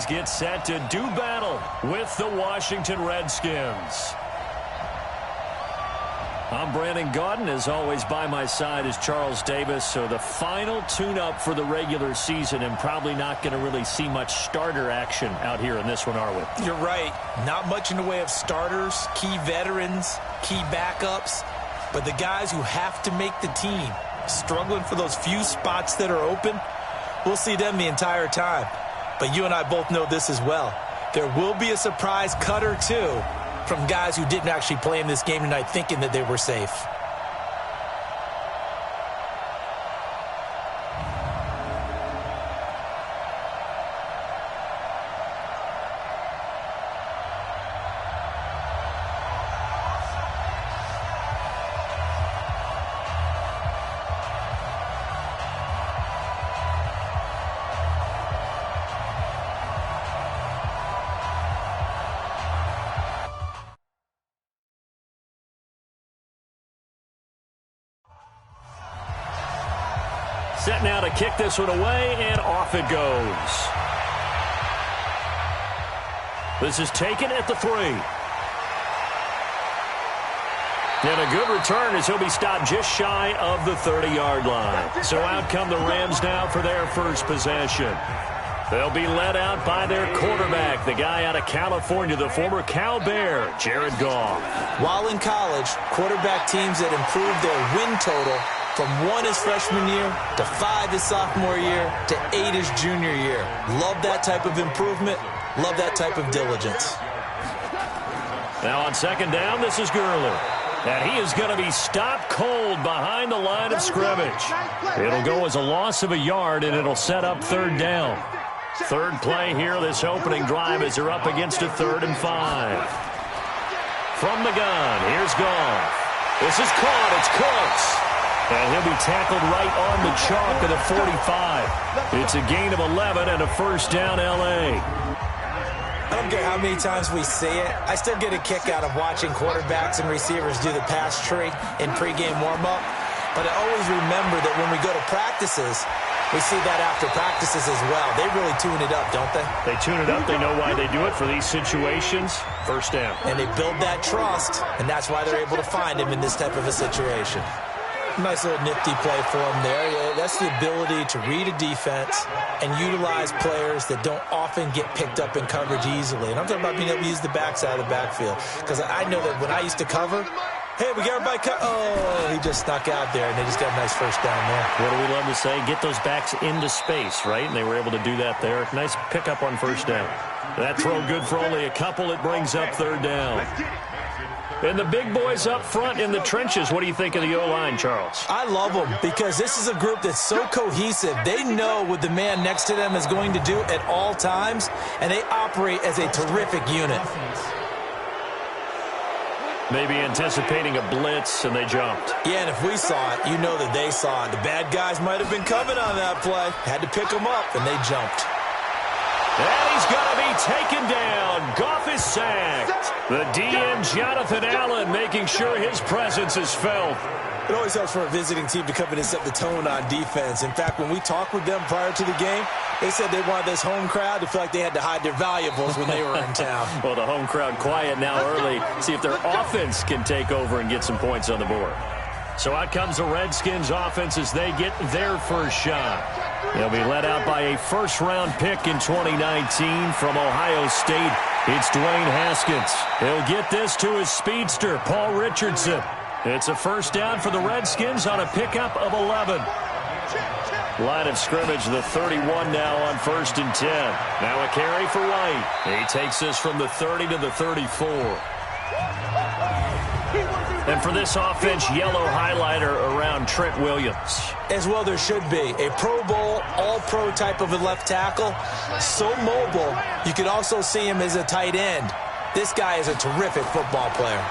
guys get set to do battle with the Washington Redskins. I'm Brandon Gaudin. As always, by my side is Charles Davis. So the final tune-up for the regular season, and probably not going to really see much starter action out here in this one, are we? You're right. Not much in the way of starters, key veterans, key backups. But the guys who have to make the team, struggling for those few spots that are open, we'll see them the entire time. But you and I both know this as well. There will be a surprise cut or two from guys who didn't actually play in this game tonight thinking that they were safe. Set now to kick this one away, and off it goes. This is taken at the 3. And a good return as he'll be stopped just shy of the 30-yard line. So out come the Rams now for their first possession. They'll be led out by their quarterback, the guy out of California, the former Cal Bear, Jared Goff. While in college, quarterback teams that improved their win total from 1 his freshman year to 5 his sophomore year to 8 his junior year. Love that type of improvement. Love that type of diligence. Now on second down, this is Gurley. And he is going to be stopped cold behind the line of scrimmage. It'll go as a loss of a yard, and it'll set up third down. Third play here, this opening drive, as they're up against a 3rd and 5. From the gun, here's Goff. This is caught. It's Cooks. And he'll be tackled right on the chalk of the 45. It's a gain of 11 and a first down, L.A. I don't care how many times we see it. I still get a kick out of watching quarterbacks and receivers do the pass tree in pregame warm-up. But I always remember that when we go to practices, we see that after practices as well. They really tune it up, don't they? They tune it up. They know why they do it for these situations. First down. And they build that trust, and that's why they're able to find him in this type of a situation. Nice little nifty play for him there. Yeah, that's the ability to read a defense and utilize players that don't often get picked up in coverage easily. And I'm talking about being able to use the backside of the backfield. Because I know that when I used to cover, hey, we got everybody cut. Oh, he just snuck out there, and they just got a nice first down there. What do we love to say? Get those backs into space, right? And they were able to do that there. Nice pickup on first down. That throw good for only a couple. It brings up third down. And the big boys up front in the trenches. What do you think of the O-line, Charles? I love them because this is a group that's so cohesive. They know what the man next to them is going to do at all times, and they operate as a terrific unit. Maybe anticipating a blitz, and they jumped. Yeah, and if we saw it, you know that they saw it. The bad guys might have been coming on that play. Had to pick them up, and they jumped. And he's going to be taken down. Goff is sacked. The DN, Jonathan Allen, making sure his presence is felt. It always helps for a visiting team to come in and set the tone on defense. In fact, when we talked with them prior to the game, they said they wanted this home crowd to feel like they had to hide their valuables when they were in town. Well, the home crowd quiet now early. See if their offense can take over and get some points on the board. So out comes the Redskins offense as they get their first shot. They'll be led out by a first-round pick in 2019 from Ohio State. It's Dwayne Haskins. He'll get this to his speedster, Paul Richardson. It's a first down for the Redskins on a pickup of 11. Line of scrimmage, the 31 now on 1st and 10. Now a carry for White. He takes this from the 30 to the 34. And for this offense, yellow highlighter around Trent Williams. As well there should be. A Pro Bowl, all-pro type of a left tackle. So mobile, you could also see him as a tight end. This guy is a terrific football player.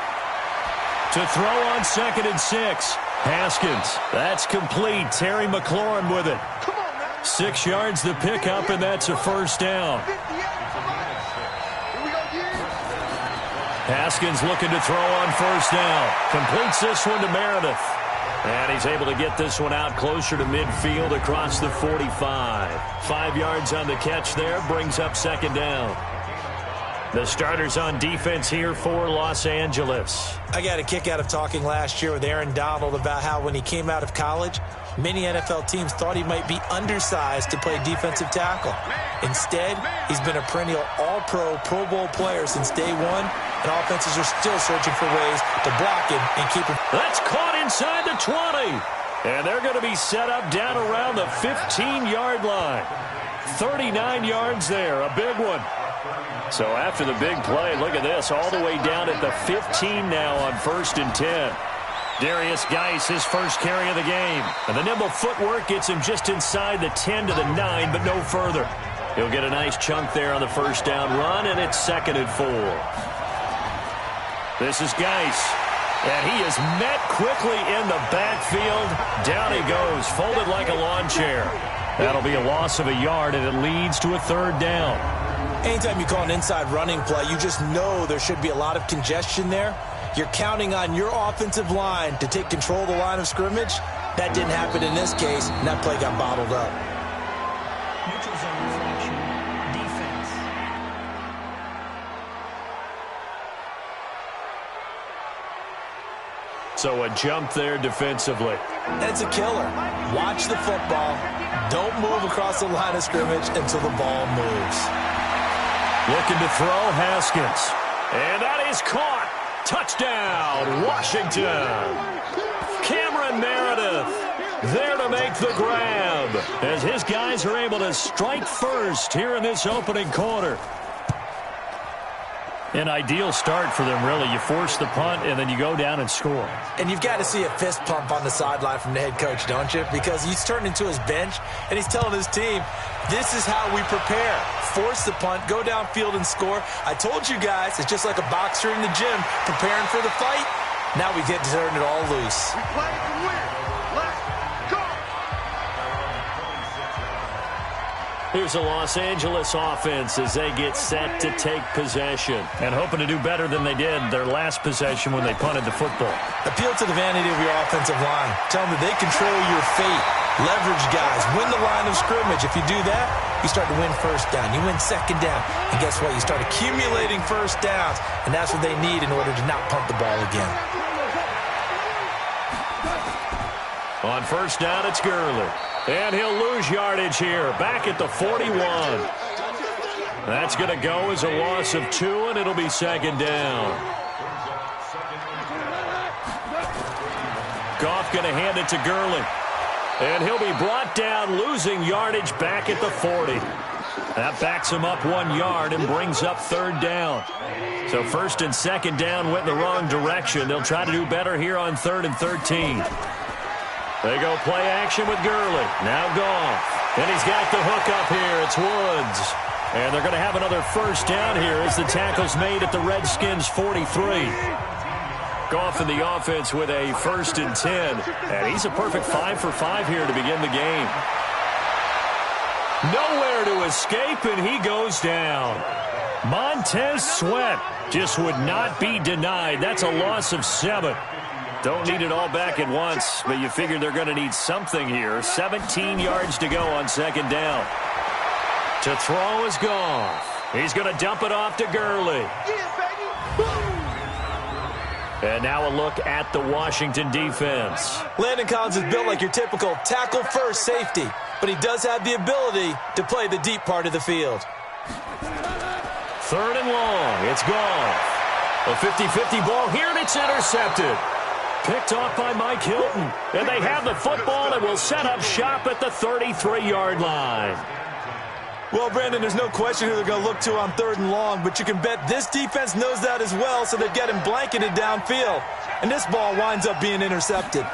To throw on 2nd and 6. Haskins. That's complete. Terry McLaurin with it. 6 yards the pickup, and that's a first down. Haskins looking to throw on first down. Completes this one to Meredith. And he's able to get this one out closer to midfield across the 45. 5 yards on the catch there, brings up second down. The starters on defense here for Los Angeles. I got a kick out of talking last year with Aaron Donald about how when he came out of college, many NFL teams thought he might be undersized to play defensive tackle. Instead, he's been a perennial all-pro, Pro Bowl player since day one, and offenses are still searching for ways to block him and keep him. That's caught inside the 20. And they're going to be set up down around the 15-yard line. 39 yards there, a big one. So after the big play, look at this, all the way down at the 15 now on 1st and 10. Darius Geis, his first carry of the game. And the nimble footwork gets him just inside the 10 to the 9, but no further. He'll get a nice chunk there on the first down run, and it's 2nd and 4. This is Geis. And he is met quickly in the backfield. Down he goes, folded like a lawn chair. That'll be a loss of a yard, and it leads to a 3rd down. Anytime you call an inside running play, you just know there should be a lot of congestion there. You're counting on your offensive line to take control of the line of scrimmage. That didn't happen in this case, and that play got bottled up. Neutral zone infraction. Defense. So a jump there defensively. That's a killer. Watch the football. Don't move across the line of scrimmage until the ball moves. Looking to throw, Haskins. And that is caught. Touchdown, Washington. Cameron Meredith there to make the grab as his guys are able to strike first here in this opening quarter. An ideal start for them, really. You force the punt, and then you go down and score. And you've got to see a fist pump on the sideline from the head coach, don't you? Because he's turned into his bench, and he's telling his team, this is how we prepare. Force the punt, go downfield and score. I told you guys, it's just like a boxer in the gym preparing for the fight. Now we get to turn it all loose. We play to win. Let's go. Here's the Los Angeles offense as they get set to take possession. And hoping to do better than they did their last possession when they punted the football. Appeal to the vanity of your offensive line. Tell them that they control your fate. Leverage guys. Win the line of scrimmage. If you do that, you start to win first down. You win second down. And guess what? You start accumulating first downs. And that's what they need in order to not punt the ball again. On first down, it's Gurley. And he'll lose yardage here. Back at the 41. That's going to go as a loss of 2, and it'll be second down. Goff going to hand it to Gurley. And he'll be brought down, losing yardage back at the 40. That backs him up 1 yard and brings up 3rd down. So 1st and 2nd down went in the wrong direction. They'll try to do better here on 3rd and 13. They go play action with Gurley. Now Goff. And he's got the hook up here. It's Woods. And they're going to have another first down here as the tackle's made at the Redskins' 43. Goff in the offense with a 1st and 10. And he's a perfect 5 for 5 here to begin the game. Nowhere to escape, and he goes down. Montez Sweat just would not be denied. That's a loss of 7. Don't need it all back at once, but you figure they're going to need something here. 17 yards to go on 2nd down. To throw is Goff. He's going to dump it off to Gurley. And now a look at the Washington defense. Landon Collins is built like your typical tackle-first safety, but he does have the ability to play the deep part of the field. 3rd and long. It's Goff. A 50-50 ball here, and it's intercepted. Picked off by Mike Hilton. And they have the football and will set up shop at the 33-yard line. Well, Brandon, there's no question who they're going to look to on 3rd and long, but you can bet this defense knows that as well, so they've got him blanketed downfield. And this ball winds up being intercepted.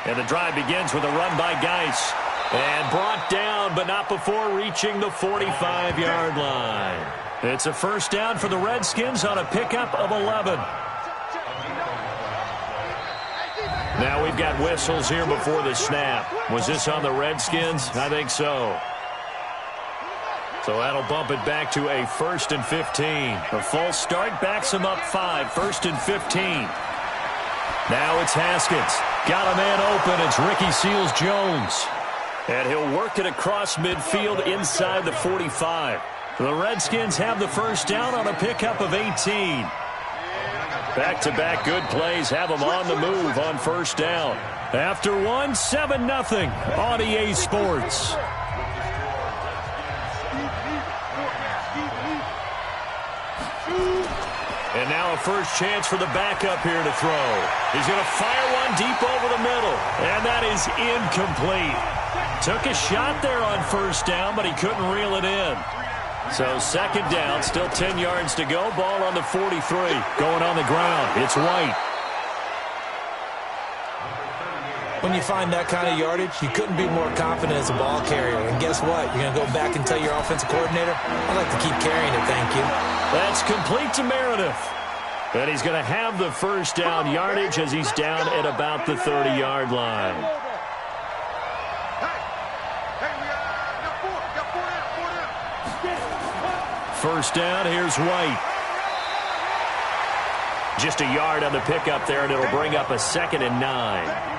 And the drive begins with a run by Geis. And brought down, but not before reaching the 45-yard line. It's a first down for the Redskins on a pickup of 11. Now we've got whistles here before the snap. Was this on the Redskins? I think so. So that'll bump it back to a 1st and 15. A false start backs him up 5. 1st and 15. Now it's Haskins. Got a man open. It's Ricky Seals-Jones. And he'll work it across midfield inside the 45. The Redskins have the first down on a pickup of 18. Back-to-back good plays have them on the move on first down. After one, 7-0 on EA Sports. And now a first chance for the backup here to throw. He's going to fire one deep over the middle. And that is incomplete. Took a shot there on first down, but he couldn't reel it in. So second down, still 10 yards to go. Ball on the 43. Going on the ground, it's White. When you find that kind of yardage, you couldn't be more confident as a ball carrier. And guess what? You're going to go back and tell your offensive coordinator, I'd like to keep carrying it, thank you. That's complete to Meredith. And he's going to have the first down yardage as he's down at about the 30-yard line. First down, here's White. Just a yard on the pickup there, and it'll bring up a 2nd and 9.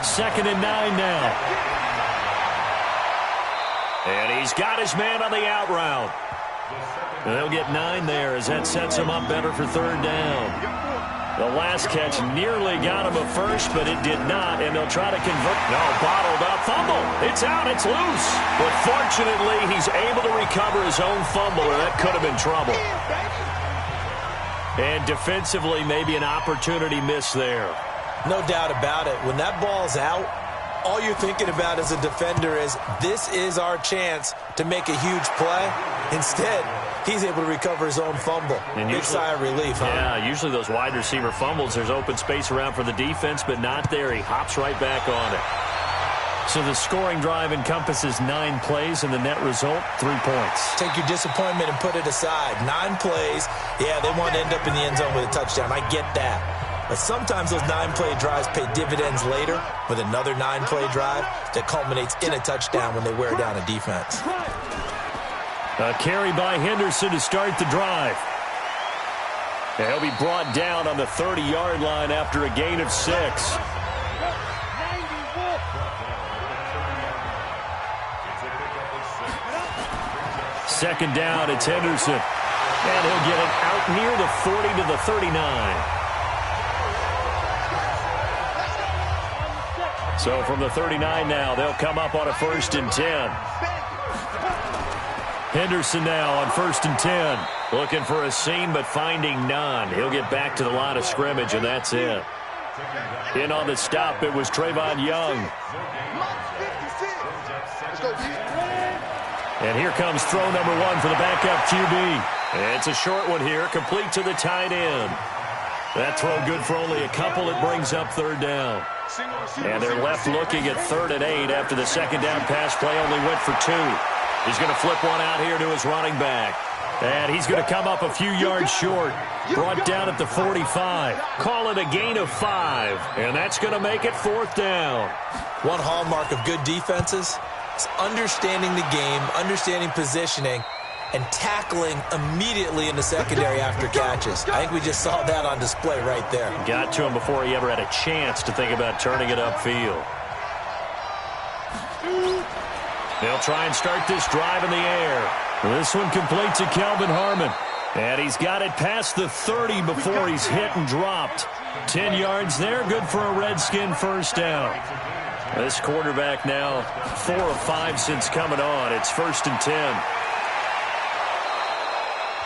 Second and 9 now. And he's got his man on the out route. They'll get 9 there as that sets him up better for third down. The last catch nearly got him a first, but it did not, and they'll try to convert. No, bottled up. Fumble. It's out. It's loose. But fortunately, he's able to recover his own fumble, or that could have been trouble. And defensively, maybe an opportunity miss there. No doubt about it. When that ball's out, all you're thinking about as a defender is, this is our chance to make a huge play. Instead, he's able to recover his own fumble. And big sigh of relief, huh? Yeah, usually those wide receiver fumbles, there's open space around for the defense, but not there. He hops right back on it. So the scoring drive encompasses 9 plays, and the net result, 3 points. Take your disappointment and put it aside. 9 plays, yeah, they want to end up in the end zone with a touchdown. I get that. But sometimes those 9-play drives pay dividends later with another 9-play drive that culminates in a touchdown when they wear down a defense. A carry by Henderson to start the drive. And he'll be brought down on the 30-yard line after a gain of 6. Second down, it's Henderson. And he'll get it out near the 40 to the 39. So from the 39 now, they'll come up on a 1st and 10. Henderson now on 1st and 10. Looking for a seam, but finding none. He'll get back to the line of scrimmage, and that's it. In on the stop, it was Trayvon Young. And here comes throw number 1 for the backup QB. And it's a short one here, complete to the tight end. That throw good for only a couple. It brings up third down. And they're left looking at 3rd and 8 after the second down pass play only went for 2. He's going to flip one out here to his running back. And he's going to come up a few yards short. Brought down at the 45. Call it a gain of 5. And that's going to make it 4th down. One hallmark of good defenses is understanding the game, understanding positioning, and tackling immediately in the secondary after catches. I think we just saw that on display right there. Got to him before he ever had a chance to think about turning it upfield. They'll try and start this drive in the air. This one complete to Kelvin Harmon. And he's got it past the 30 before he's hit and dropped. 10 yards there, good for a Redskin first down. This quarterback now 4 of 5 since coming on. It's 1st and 10.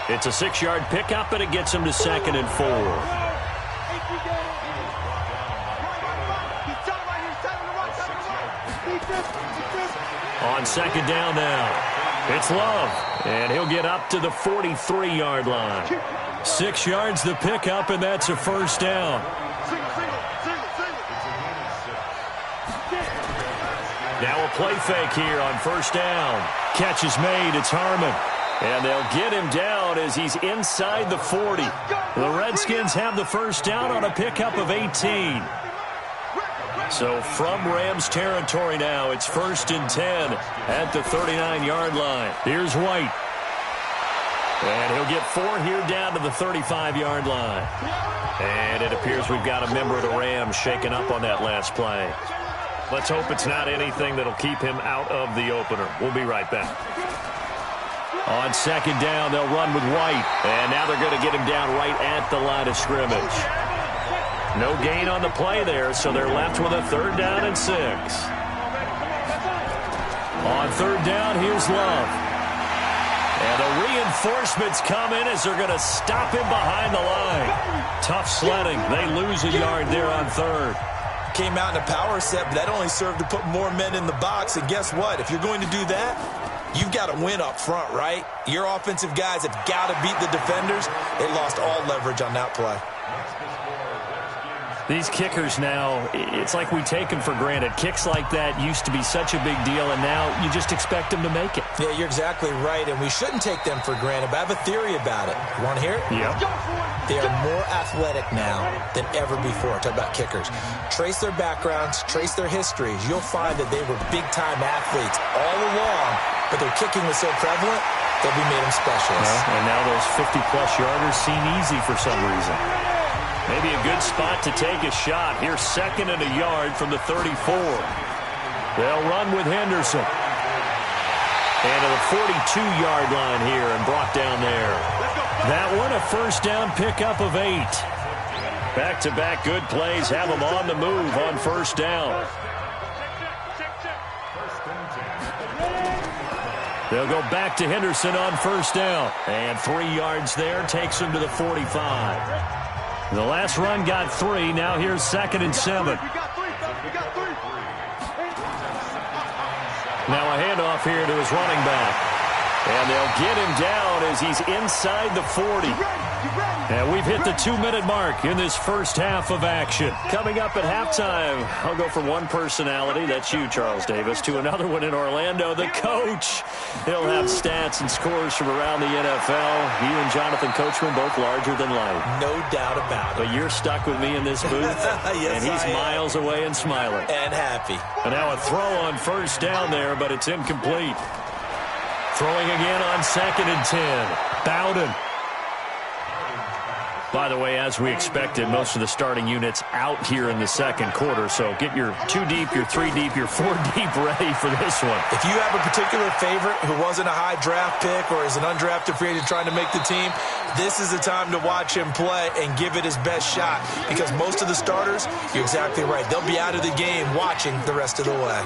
It's a 6-yard pickup, and it gets him to 2nd and 4. On second down now, it's Love, and he'll get up to the 43-yard line. 6 yards the pickup, and that's a first down. Now a play fake here on first down. Catch is made, it's Harmon. And they'll get him down as he's inside the 40. The Redskins have the first down on a pickup of 18. So from Rams territory now, it's 1st and 10 at the 39-yard line. Here's White. And he'll get 4 here down to the 35-yard line. And it appears we've got a member of the Rams shaken up on that last play. Let's hope it's not anything that'll keep him out of the opener. We'll be right back. On second down, they'll run with White. And now they're going to get him down right at the line of scrimmage. No gain on the play there, so they're left with a 3rd down and 6. On 3rd down, here's Love. And the reinforcements come in as they're going to stop him behind the line. Tough sledding. They lose a yard there on 3rd. Came out in a power set, but that only served to put more men in the box. And guess what? If you're going to do that, you've got to win up front, right? Your offensive guys have got to beat the defenders. They lost all leverage on that play. These kickers now, it's like we take them for granted. Kicks like that used to be such a big deal, and now you just expect them to make it. Yeah, you're exactly right, and we shouldn't take them for granted, but I have a theory about it. You want to hear it? Yeah. They are more athletic now than ever before. Talk about kickers. Trace their backgrounds, trace their histories. You'll find that they were big-time athletes all along, but their kicking was so prevalent that we made them specialists. Well, and now those 50-plus yarders seem easy for some reason. Maybe a good spot to take a shot. Here's 2nd and a yard from the 34. They'll run with Henderson. And to the 42-yard line here and brought down there. That one, a 1st down pickup of 8. Back-to-back good plays have them on the move on 1st down. They'll go back to Henderson on 1st down. And 3 yards there takes him to the 45. The last run got 3. Now here's 2nd and 7. Now a handoff here to his running back. And they'll get him down as he's inside the 40. And we've hit the 2-minute mark in this first half of action. Coming up at halftime, I'll go from one personality, that's you, Charles Davis, to another one in Orlando, the coach. He'll have stats and scores from around the NFL. You and Jonathan Coachman both larger than life. No doubt about it. But you're stuck with me in this booth, yes, and he's miles away and smiling. And happy. And now a throw on 1st down there, but it's incomplete. Throwing again on 2nd and 10. Bowden. By the way, as we expected, most of the starting units out here in the 2nd quarter. So get your 2 deep, your 3 deep, your 4 deep ready for this one. If you have a particular favorite who wasn't a high draft pick or is an undrafted free agent trying to make the team, this is the time to watch him play and give it his best shot. Because most of the starters, you're exactly right, they'll be out of the game watching the rest of the way.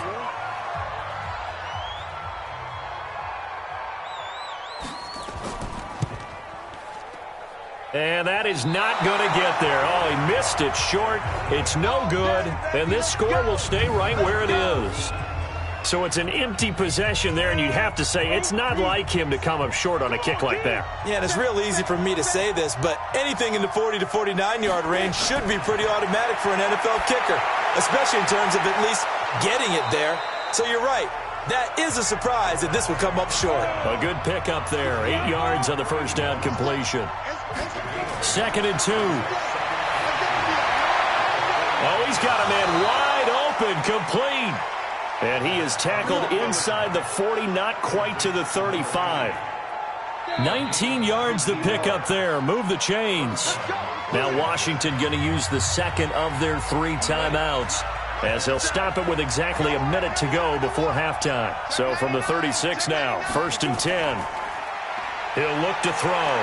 And that is not going to get there. Oh, he missed it short. It's no good. And this score will stay right where it is. So it's an empty possession there, and you'd have to say it's not like him to come up short on a kick like that. Yeah, and it's real easy for me to say this, but anything in the 40 to 49-yard range should be pretty automatic for an NFL kicker, especially in terms of at least getting it there. So you're right. That is a surprise that this will come up short. A good pickup there. 8 yards on the 1st down completion. 2nd and 2. Oh, he's got a man wide open, complete. And he is tackled inside the 40, not quite to the 35. 19 yards to pick up there. Move the chains. Now Washington going to use the 2nd of their 3 timeouts, as they'll stop it with exactly a minute to go before halftime. So from the 36 now, 1st and 10. He'll look to throw.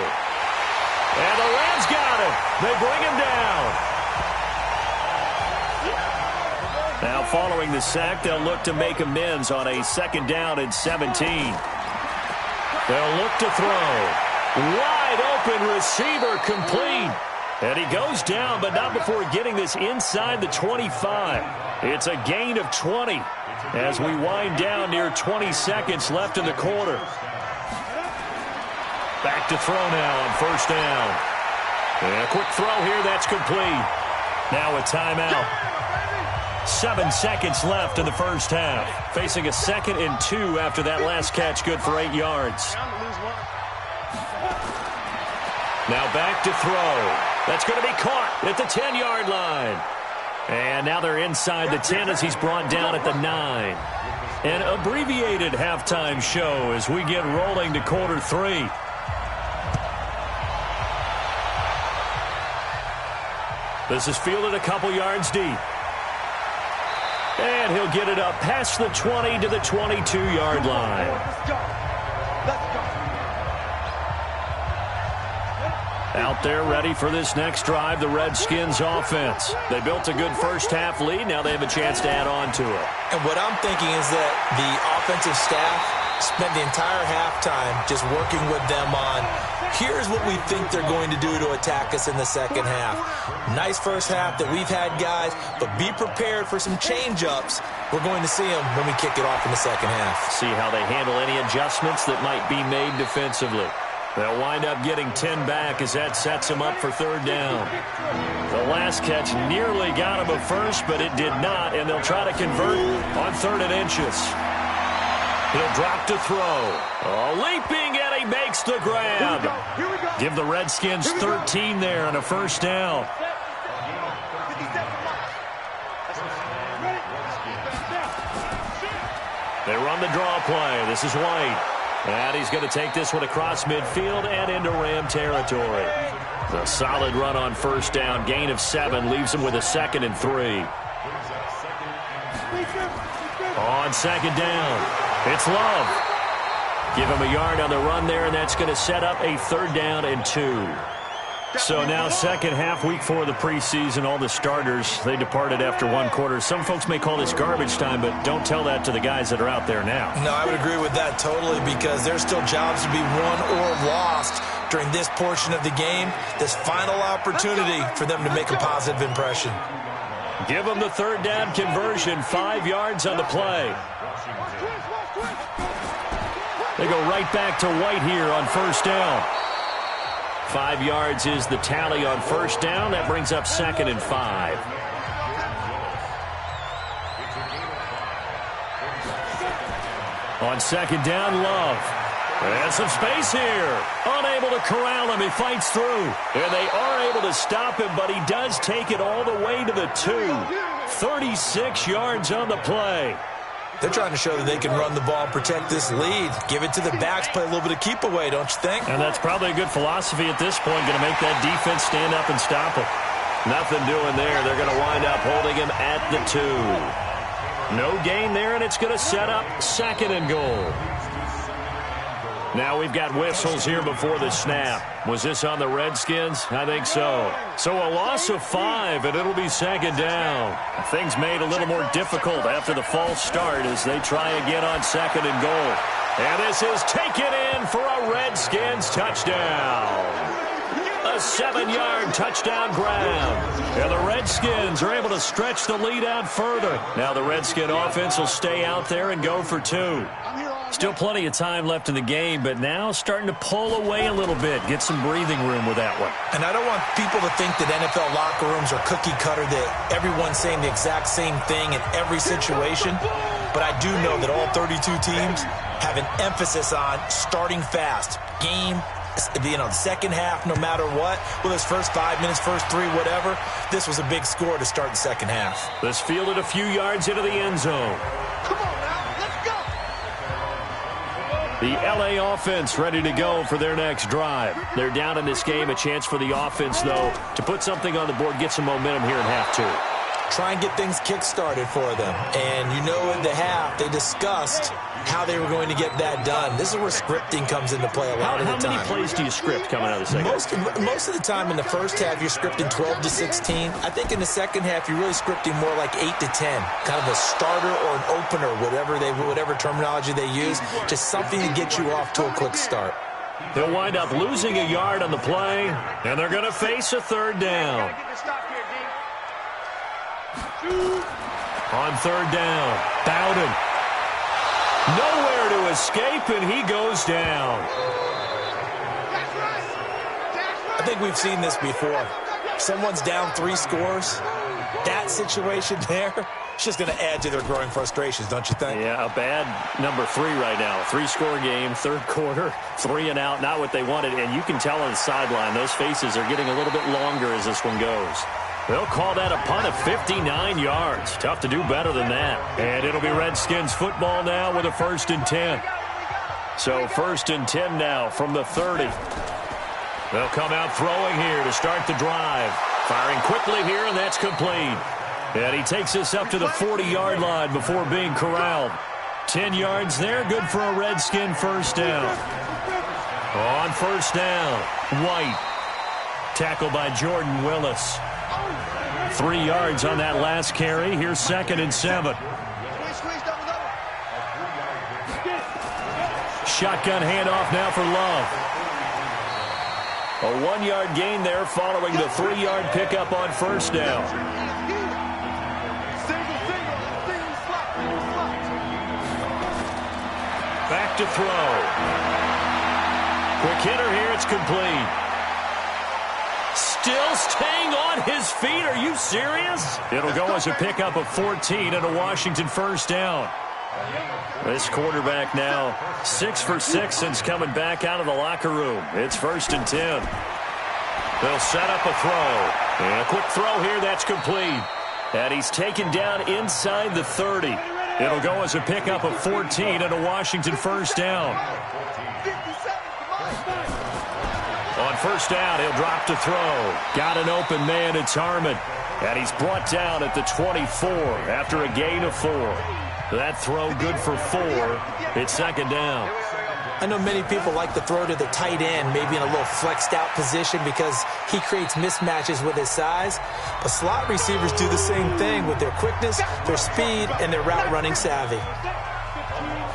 And the Rams got him. They bring him down. Now following the sack, they'll look to make amends on a 2nd down and 17. They'll look to throw. Wide open receiver, complete. And he goes down, but not before getting this inside the 25. It's a gain of 20 as we wind down near 20 seconds left in the quarter. Back to throw now on 1st down. And a quick throw here, that's complete. Now a timeout. 7 seconds left in the first half. Facing a 2nd and 2 after that last catch, good for 8 yards. Now back to throw. That's going to be caught at the 10-yard line. And now they're inside the 10 as he's brought down at the 9. An abbreviated halftime show as we get rolling to quarter 3. This is fielded a couple yards deep. And he'll get it up past the 20 to the 22-yard line. Let's go. Let's go. Out there ready for this next drive, the Redskins offense. They built a good first-half lead. Now they have a chance to add on to it. And what I'm thinking is that the offensive staff spent the entire halftime just working with them on, here's what we think they're going to do to attack us in the second half. Nice first half that we've had, guys, but be prepared for some change-ups. We're going to see them when we kick it off in the second half. See how they handle any adjustments that might be made defensively. They'll wind up getting 10 back as that sets them up for third down. The last catch nearly got him a first, but it did not, and they'll try to convert on 3rd and inches. He'll drop to throw. Oh, leaping, and he makes the grab. Here we go. Give the Redskins 13 there on a first down. They run the draw play. This is White. And he's going to take this one across midfield and into Ram territory. A solid run on first down. Gain of 7 leaves him with a 2nd and 3. On second down, it's Love. Give him a yard on the run there, and that's going to set up a 3rd down and 2. So now second half, week 4 of the preseason, all the starters, they departed after 1 quarter. Some folks may call this garbage time, but don't tell that to the guys that are out there now. No, I would agree with that totally, because there's still jobs to be won or lost during this portion of the game. This final opportunity for them to make a positive impression. Give them the 3rd down conversion, 5 yards on the play. They go right back to White here on first down. 5 yards is the tally on first down. That brings up 2nd and 5. On second down, Love. And some space here. Unable to corral him. He fights through. And they are able to stop him, but he does take it all the way to the 2. 36 yards on the play. They're trying to show that they can run the ball, protect this lead. Give it to the backs, play a little bit of keep away, don't you think? And that's probably a good philosophy at this point, going to make that defense stand up and stop him. Nothing doing there. They're going to wind up holding him at the 2. No gain there, and it's going to set up 2nd and goal. Now we've got whistles here before the snap. Was this on the Redskins? I think so. So a loss of 5, and it'll be 2nd down. Things made a little more difficult after the false start as they try again on 2nd and goal. And this is taken in for a Redskins touchdown. A 7-yard touchdown grab. And the Redskins are able to stretch the lead out further. Now the Redskin offense will stay out there and go for 2. Still plenty of time left in the game, but now starting to pull away a little bit. Get some breathing room with that one. And I don't want people to think that NFL locker rooms are cookie cutter, that everyone's saying the exact same thing in every situation. But I do know that all 32 teams have an emphasis on starting fast. Game, the second half, no matter what. Well, this first 5 minutes, first 3, whatever. This was a big score to start the second half. This fielded a few yards into the end zone. Come on now, let's go. The LA offense ready to go for their next drive. They're down in this game. A chance for the offense, though, to put something on the board, get some momentum here in half 2. Try and get things kick-started for them. And you know at the half, they discussed how they were going to get that done. This is where scripting comes into play a lot of the time. How many plays do you script coming out of the second half? Most of the time in the first half, you're scripting 12 to 16. I think in the second half, you're really scripting more like 8 to 10. Kind of a starter or an opener, whatever terminology they use. Just something to get you off to a quick start. They'll wind up losing a yard on the play, and they're going to face a 3rd down. On 3rd down, Bowden. Nowhere to escape, and he goes down. I think we've seen this before. Someone's down 3 scores. That situation there, it's just going to add to their growing frustrations, don't you think? Yeah, a bad number 3 right now. 3-score game, 3rd quarter, 3 and out, not what they wanted. And you can tell on the sideline, those faces are getting a little bit longer as this one goes. They'll call that a punt of 59 yards. Tough to do better than that. And it'll be Redskins football now with a 1st and 10. So 1st and 10 now from the 30. They'll come out throwing here to start the drive. Firing quickly here, and that's complete. And he takes us up to the 40-yard line before being corralled. 10 yards there, good for a Redskin first down. On first down, White. Tackled by Jordan Willis. 3 yards on that last carry. Here's 2nd and 7. Shotgun handoff now for Love. A 1-yard gain there following the 3-yard pickup on first down. Back to throw. Quick hitter here, it's complete. Still staying on his feet. Are you serious? It'll go as a pickup of 14 and a Washington first down. This quarterback now 6 for 6 since coming back out of the locker room. It's 1st and 10. They'll set up a throw. And a quick throw here, that's complete. And he's taken down inside the 30. It'll go as a pickup of 14 and a Washington first down. On first down, he'll drop to throw. Got an open man, it's Harmon. And he's brought down at the 24 after a gain of 4. That throw good for 4. It's 2nd down. I know many people like to throw to the tight end, maybe in a little flexed out position because he creates mismatches with his size. But slot receivers do the same thing with their quickness, their speed, and their route running savvy.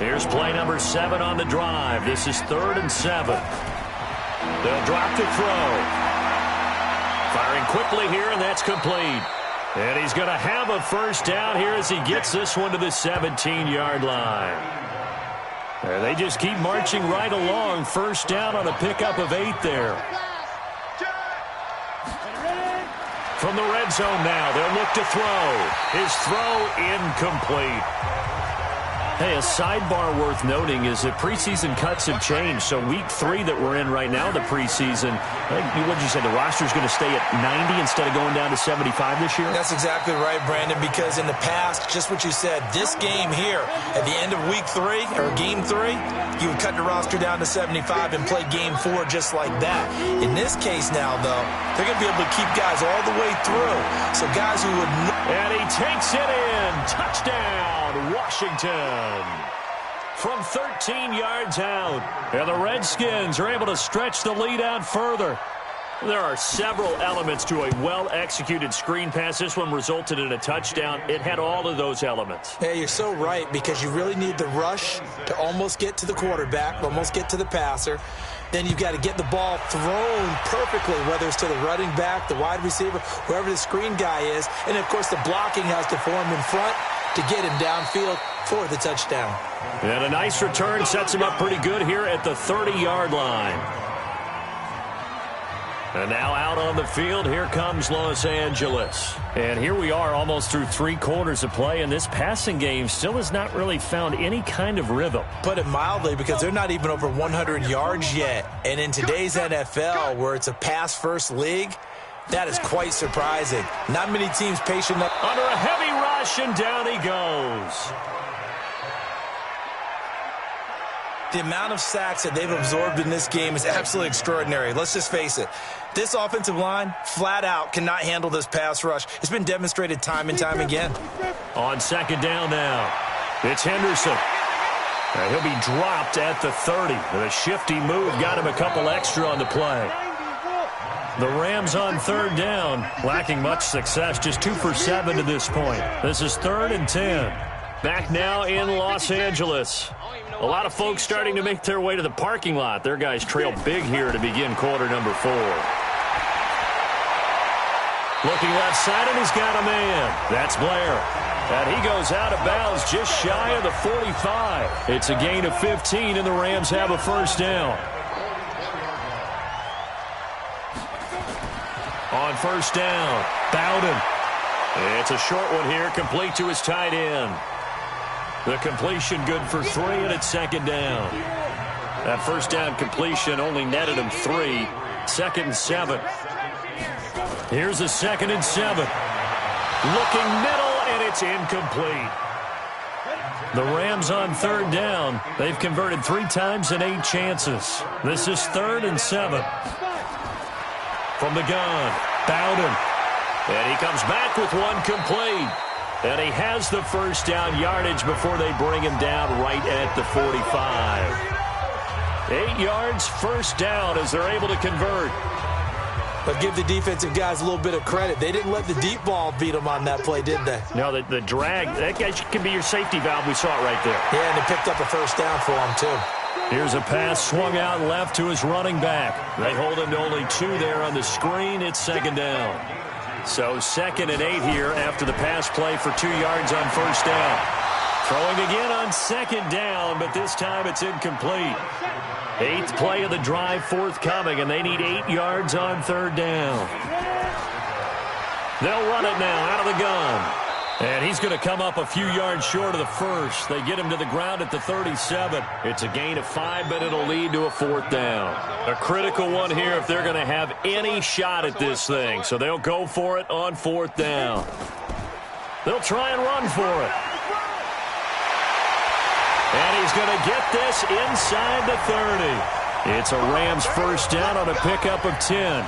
Here's play number 7 on the drive. This is 3rd and 7. They'll drop to throw. Firing quickly here, and that's complete. And he's going to have a first down here as he gets this one to the 17-yard line. And they just keep marching right along. First down on a pickup of 8 there. From the red zone now, they'll look to throw. His throw incomplete. Hey, a sidebar worth noting is that preseason cuts have changed. So week 3 that we're in right now, the preseason, I think, what did you say, the roster's going to stay at 90 instead of going down to 75 this year? That's exactly right, Brandon, because in the past, just what you said, this game here, at the end of week 3, or game 3, you would cut the roster down to 75 and play game 4 just like that. In this case now, though, they're going to be able to keep guys all the way through. So guys who would... And he takes it in. Touchdown, Washington. From 13 yards out. And the Redskins are able to stretch the lead out further. There are several elements to a well-executed screen pass. This one resulted in a touchdown. It had all of those elements. Hey, you're so right, because you really need the rush to almost get to the quarterback, almost get to the passer. Then you've got to get the ball thrown perfectly, whether it's to the running back, the wide receiver, whoever the screen guy is. And, of course, the blocking has to form in front to get him downfield for the touchdown. And a nice return sets him up pretty good here at the 30-yard line. And now out on the field, here comes Los Angeles. And here we are almost through 3 quarters of play, and this passing game still has not really found any kind of rhythm. Put it mildly, because they're not even over 100 yards yet. And in today's NFL, where it's a pass-first league, that is quite surprising. Not many teams patient enough. Under a heavy rush, and down he goes. The amount of sacks that they've absorbed in this game is absolutely extraordinary. Let's just face it. This offensive line, flat out, cannot handle this pass rush. It's been demonstrated time and time again. On 2nd down now, it's Henderson. And he'll be dropped at the 30. The shifty move got him a couple extra on the play. The Rams on 3rd down, lacking much success, just 2 for 7 to this point. This is 3rd and 10. Back now in Los Angeles. A lot of folks starting to make their way to the parking lot. Their guys trail big here to begin quarter number 4. Looking left side, and he's got a man. That's Blair. And he goes out of bounds just shy of the 45. It's a gain of 15, and the Rams have a first down. On first down, Bowden. It's a short one here, complete to his tight end. The completion good for 3, and it's 2nd down. That first down completion only netted him 3. 2nd and 7. Here's a 2nd and 7. Looking middle, and it's incomplete. The Rams on 3rd down. They've converted 3 times in 8 chances. This is 3rd and 7. From the gun, Bowden. And he comes back with one complete. And he has the first down yardage before they bring him down right at the 45. 8 yards, first down as they're able to convert. But give the defensive guys a little bit of credit. They didn't let the deep ball beat them on that play, did they? No, the drag, that guy can be your safety valve. We saw it right there. Yeah, and they picked up a first down for him, too. Here's a pass swung out left to his running back. They hold him to only 2 there on the screen. It's second down. So 2nd and 8 here after the pass play for 2 yards on first down. Throwing again on second down, but this time it's incomplete. 8th play of the drive forthcoming, and they need 8 yards on third down. They'll run it now out of the gun. And he's going to come up a few yards short of the first. They get him to the ground at the 37. It's a gain of 5, but it'll lead to a 4th down. A critical one here if they're going to have any shot at this thing. So they'll go for it on 4th down. They'll try and run for it. And he's going to get this inside the 30. It's a Rams first down on a pickup of 10.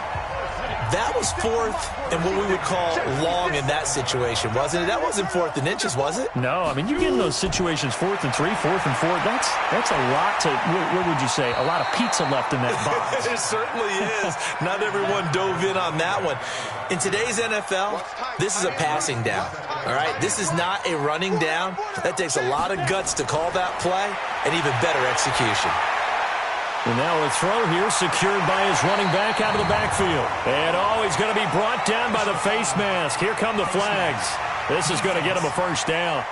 That was 4th and what we would call long in that situation, wasn't it? That wasn't 4th and inches, was it? No, I mean, you get in those situations 4th and 3, 4th and 4. That's a lot to, what would you say, a lot of pizza left in that box. It certainly is. Not everyone dove in on that one. In today's NFL, this is a passing down, all right? This is not a running down. That takes a lot of guts to call that play and even better execution. And now a throw here secured by his running back out of the backfield. And he's going to be brought down by the face mask. Here come the flags. This is going to get him a first down.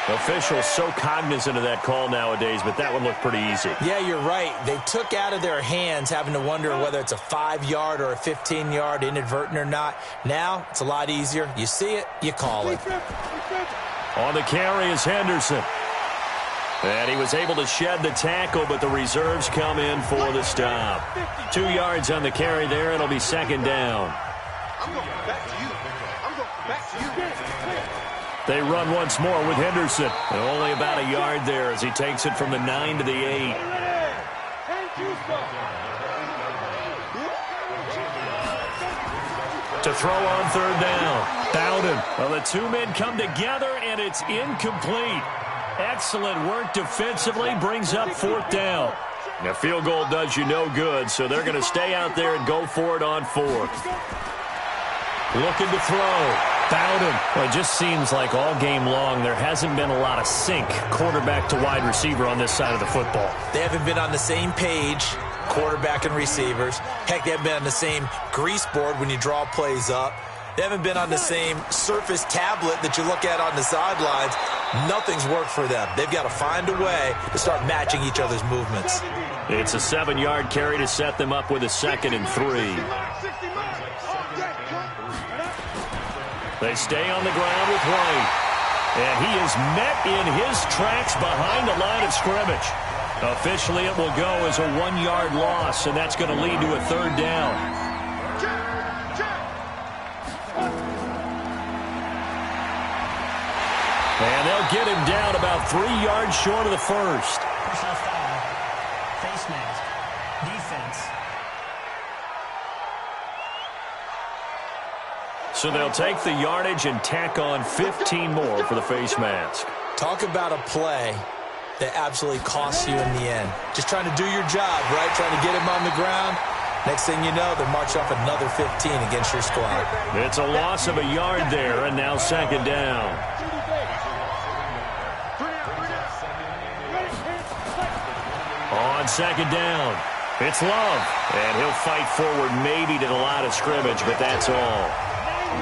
Officials so cognizant of that call nowadays, but that one looked pretty easy. Yeah, you're right. They took out of their hands having to wonder whether it's a 5-yard or a 15-yard inadvertent or not. Now it's a lot easier. You see it, you call it. On the carry is Henderson. And he was able to shed the tackle, but the reserves come in for the stop. 2 yards on the carry there. It'll be second down. I'm going back to you. I'm going back to you. They run once more with Henderson. And only about a yard there as he takes it from the 9 to the 8. To throw on third down. Bowden. Well, the 2 men come together, and it's incomplete. Excellent work defensively, brings up 4th down. A field goal does you no good, so they're going to stay out there and go for it on 4th. Looking to throw. Bowden. Well, it just seems like all game long there hasn't been a lot of sync quarterback to wide receiver on this side of the football. They haven't been on the same page, quarterback and receivers. Heck, they haven't been on the same grease board when you draw plays up. They haven't been on the same surface tablet that you look at on the sidelines. Nothing's worked for them. They've got to find a way to start matching each other's movements. It's a 7-yard carry to set them up with a 2nd and 3. They stay on the ground with White. And he is met in his tracks behind the line of scrimmage. Officially, it will go as a 1-yard loss, and that's going to lead to a 3rd down. And they'll get him down about 3 yards short of the first. Personal foul. Face mask. Defense. So they'll take the yardage and tack on 15 more for the face mask. Talk about a play that absolutely costs you in the end. Just trying to do your job, right? Trying to get him on the ground. Next thing you know, they're marching off another 15 against your squad. It's a loss of a yard there, and now second down. On second down, it's Love. And he'll fight forward maybe to the line of scrimmage, but that's all.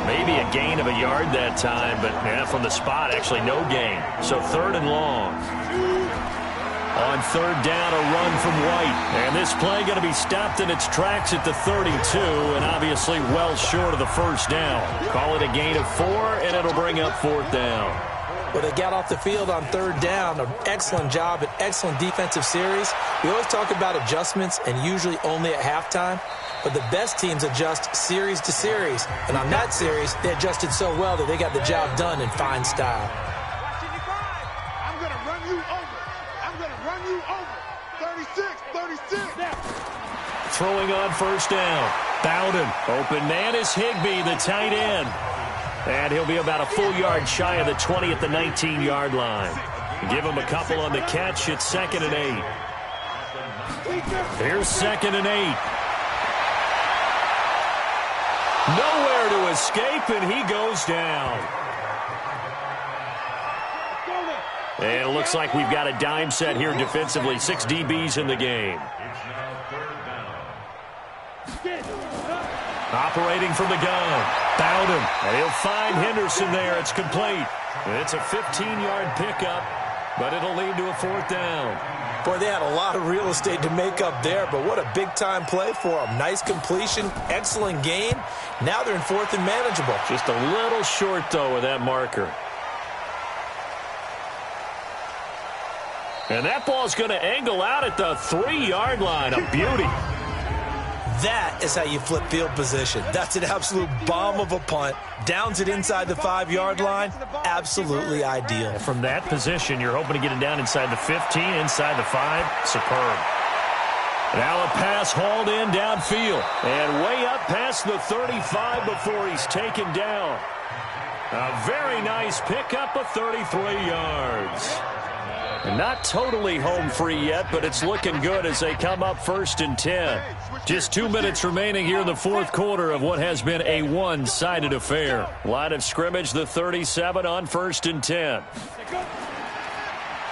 Maybe a gain of a yard that time, but from the spot, actually no gain. So 3rd and long. On 3rd down, a run from White. And this play going to be stopped in its tracks at the 32, and obviously well short of the first down. Call it a gain of 4, and it'll bring up 4th down. Well, they got off the field on 3rd down. An excellent job, an excellent defensive series. We always talk about adjustments, and usually only at halftime. But the best teams adjust series to series. And on that series, they adjusted so well that they got the job done in fine style. I'm going to run you over. I'm going to run you over. 36, 36. Throwing on first down. Bowden. Open man is Higbee, the tight end. And he'll be about a full yard shy of the 20 at the 19-yard line. Give him a couple on the catch. It's 2nd and 8. Here's 2nd and 8. Nowhere to escape, and he goes down. And it looks like we've got a dime set here defensively. 6 DBs in the game. Operating from the gun. Bowden. And he'll find Henderson there. It's complete. It's a 15-yard pickup, but it'll lead to a 4th down. Boy, they had a lot of real estate to make up there, but what a big-time play for them. Nice completion, excellent gain. Now they're in 4th and manageable. Just a little short, though, with that marker. And that ball's going to angle out at the 3-yard line. A beauty. That is how you flip field position. That's an absolute bomb of a punt. Downs it inside the 5-yard line. Absolutely ideal. And from that position, you're hoping to get it down inside the 15, inside the 5. Superb. Now a pass hauled in downfield. And way up past the 35 before he's taken down. A very nice pickup of 33 yards. Not totally home free yet, but it's looking good as they come up 1st and 10. Just 2 minutes remaining here in the 4th quarter of what has been a one-sided affair. Line of scrimmage, the 37 on 1st and 10.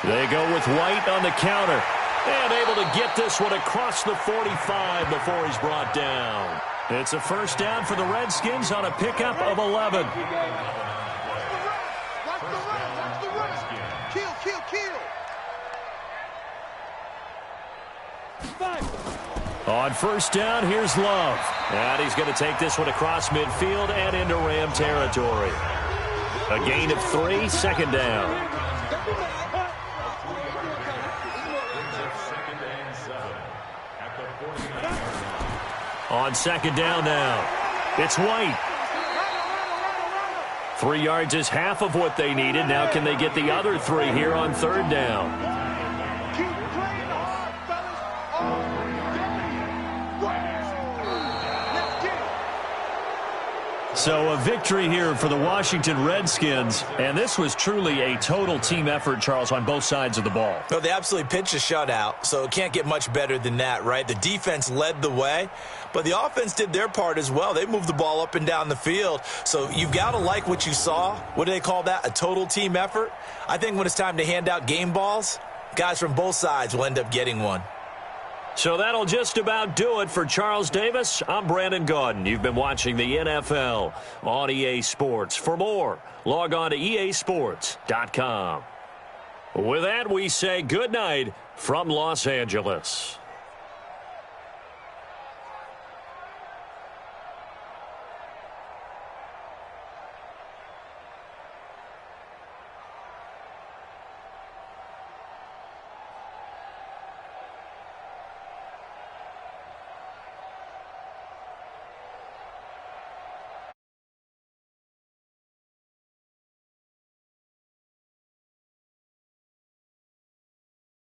They go with White on the counter. And able to get this one across the 45 before he's brought down. It's a 1st down for the Redskins on a pickup of 11. On 1st down, here's Love. And he's going to take this one across midfield and into Ram territory. A gain of 3, 2nd down. On 2nd down now, it's White. 3 yards is half of what they needed. Now can they get the other 3 here on 3rd down? So a victory here for the Washington Redskins, and this was truly a total team effort, Charles, on both sides of the ball. No, they absolutely pitched a shutout, so it can't get much better than that, right? The defense led the way, but the offense did their part as well. They moved the ball up and down the field, so you've got to like what you saw. What do they call that? A total team effort? I think when it's time to hand out game balls, guys from both sides will end up getting one. So that'll just about do it for Charles Davis. I'm Brandon Gaudin. You've been watching the NFL on EA Sports. For more, log on to easports.com. With that, we say good night from Los Angeles.